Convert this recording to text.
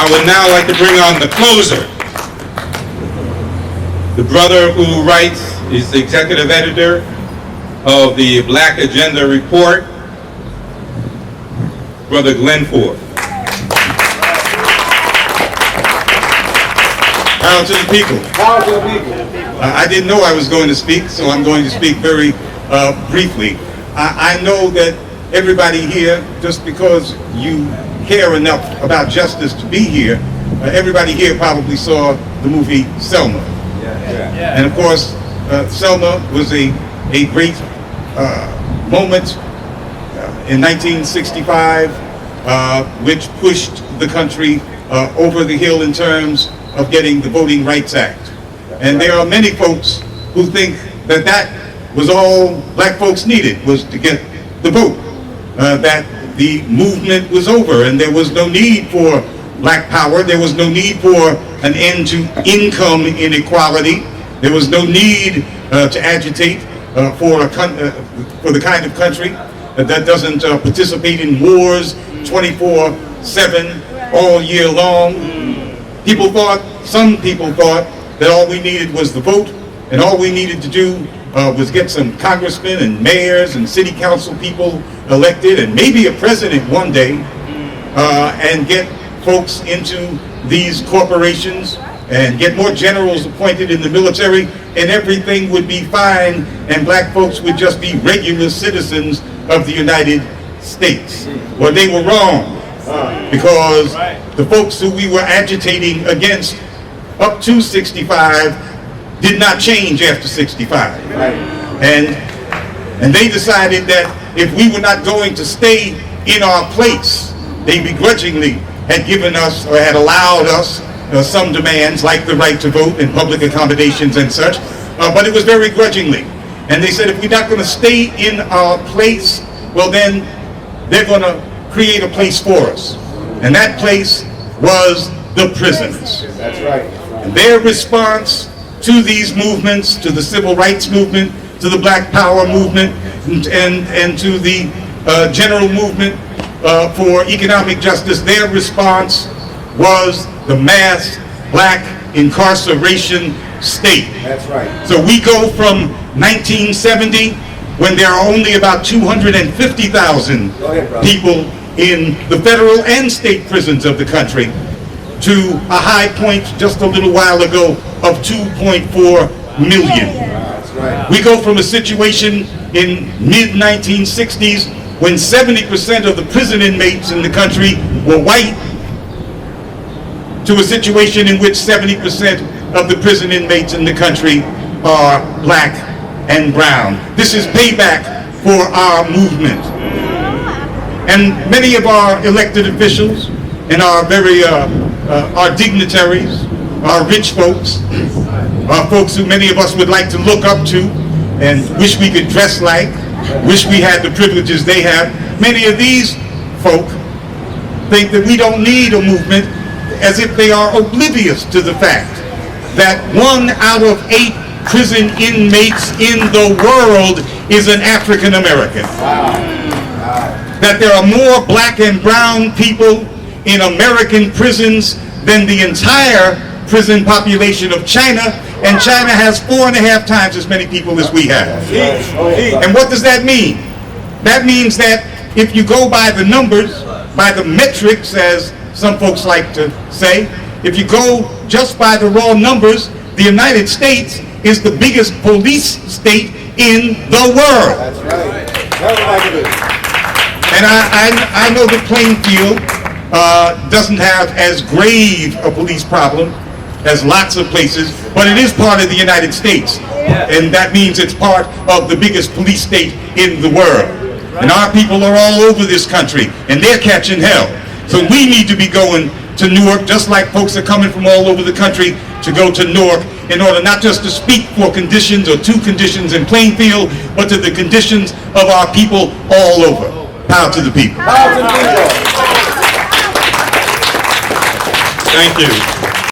I would now like to bring on the closer, the brother who writes, is the executive editor of the Black Agenda Report, Brother Glen. Power to the people. Power to the people. I didn't know I was going to speak, so I'm going to speak very briefly. I know that everybody here, just because you care enough about justice to be here, everybody here probably saw the movie Selma. Yeah. And of course, Selma was a great moment in 1965, which pushed the country over the hill in terms of getting the Voting Rights Act. And there are many folks who think that that was all black folks needed, was to get the vote, that the movement was over and there was no need for black power, there was no need for an end to income inequality, there was no need to agitate for the kind of country that doesn't participate in wars 24/7 all year long. Some people thought that all we needed was the vote, and all we needed to do was get some congressmen and mayors and city council people elected, and maybe a president one day, and get folks into these corporations and get more generals appointed in the military, and everything would be fine, and black folks would just be regular citizens of the United States. Well, they were wrong, because the folks who we were agitating against up to 65 did not change after 65. And they decided that if we were not going to stay in our place, they begrudgingly had given us, or had allowed us, some demands like the right to vote and public accommodations and such, but it was very grudgingly. And they said if we're not going to stay in our place, well then they're going to create a place for us. And that place was the prisons. That's right. And their response to these movements, to the civil rights movement, to the black power movement, and to the general movement for economic justice, their response was the mass black incarceration state. That's right. So we go from 1970, when there are only about 250,000 people in the federal and state prisons of the country, to a high point just a little while ago of 2.4 million. That's right. We go from a situation in mid-1960s when 70% of the prison inmates in the country were white, to a situation in which 70% of the prison inmates in the country are black and brown. This is payback for our movement. And many of our elected officials and our our dignitaries, our rich folks, our folks who many of us would like to look up to and wish we could dress like, wish we had the privileges they have. Many of these folk think that we don't need a movement, as if they are oblivious to the fact that 1 out of 8 prison inmates in the world is an African American. That there are more black and brown people in American prisons than the entire prison population of China, and China has 4.5 times as many people as we have. And what does that mean? That means that if you go by the numbers, by the metrics, as some folks like to say, if you go just by the raw numbers, the United States is the biggest police state in the world. That's right. That's like it is. And I know that Plainfield doesn't have as grave a police problem as lots of places, but it is part of the United States. And that means it's part of the biggest police state in the world. And our people are all over this country, and they're catching hell. So we need to be going to Newark, just like folks are coming from all over the country to go to Newark, in order not just to speak for conditions or to conditions in Plainfield, but to the conditions of our people all over. Power to the people. Power to the people. Thank you.